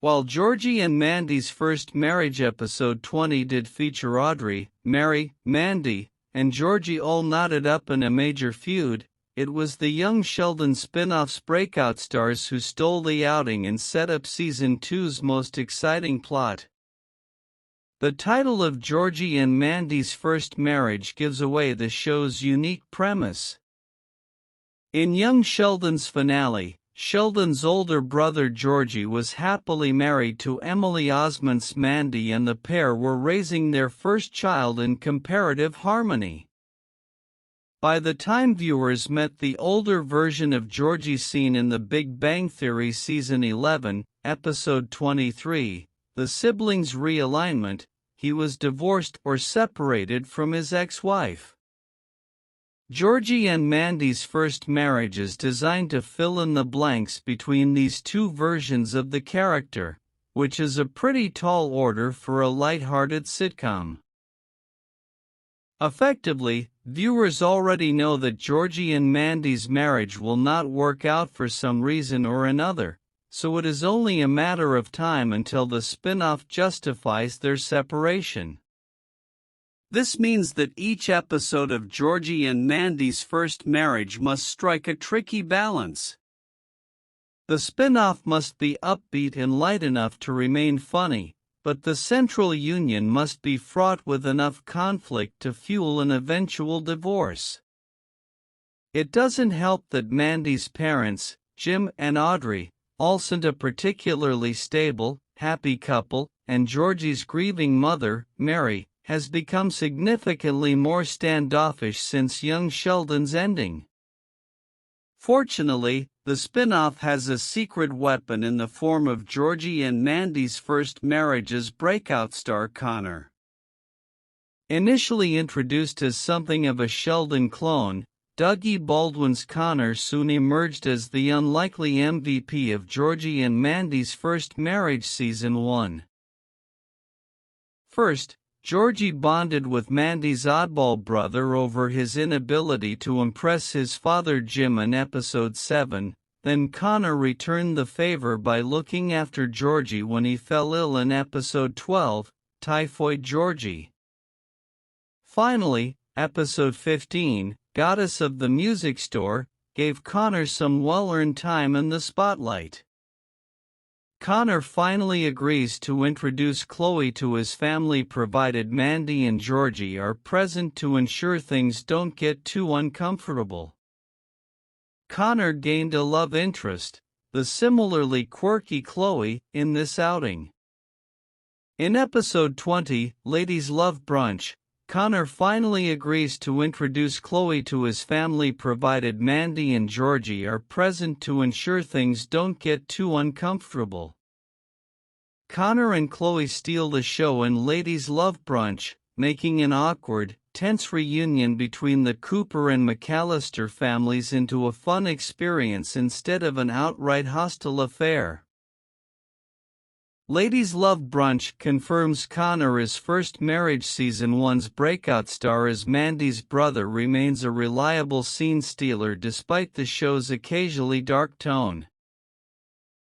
While Georgie and Mandy's first marriage episode 20 did feature Audrey, Mary, Mandy, and Georgie all knotted up in a major feud, it was the young Sheldon spin-off's breakout stars who stole the outing and set up Season 2's most exciting plot. The title of Georgie and Mandy's first marriage gives away the show's unique premise. In young Sheldon's finale, Sheldon's older brother Georgie was happily married to Emily Osment's Mandy, and the pair were raising their first child in comparative harmony. By the time viewers met the older version of Georgie seen in The Big Bang Theory Season 11, Episode 23, the siblings' realignment, he was divorced or separated from his ex-wife. Georgie and Mandy's first marriage is designed to fill in the blanks between these two versions of the character, which is a pretty tall order for a light-hearted sitcom. Effectively, viewers already know that Georgie and Mandy's marriage will not work out for some reason or another, so it is only a matter of time until the spin-off justifies their separation. This means that each episode of Georgie and Mandy's first marriage must strike a tricky balance. The spin-off must be upbeat and light enough to remain funny, but the central union must be fraught with enough conflict to fuel an eventual divorce. It doesn't help that Mandy's parents, Jim and Audrey, aren't a particularly stable, happy couple, and Georgie's grieving mother, Mary, has become significantly more standoffish since young Sheldon's ending. Fortunately, the spin-off has a secret weapon in the form of Georgie and Mandy's first marriage's breakout star Connor. Initially introduced as something of a Sheldon clone, Dougie Baldwin's Connor soon emerged as the unlikely MVP of Georgie and Mandy's first marriage Season 1. First, Georgie bonded with Mandy's oddball brother over his inability to impress his father Jim in Episode 7, then Connor returned the favor by looking after Georgie when he fell ill in Episode 12, Typhoid Georgie. Finally, Episode 15, Goddess of the Music Store, gave Connor some well-earned time in the spotlight. Connor finally agrees to introduce Chloe to his family provided Mandy and Georgie are present to ensure things don't get too uncomfortable. Connor gained a love interest, the similarly quirky Chloe, in this outing. In Episode 20, Ladies Love Brunch, Connor finally agrees to introduce Chloe to his family provided Mandy and Georgie are present to ensure things don't get too uncomfortable. Connor and Chloe steal the show in Ladies Love Brunch, making an awkward, tense reunion between the Cooper and McAllister families into a fun experience instead of an outright hostile affair. Ladies Love Brunch confirms Connor's first marriage Season 1's breakout star as Mandy's brother remains a reliable scene stealer despite the show's occasionally dark tone.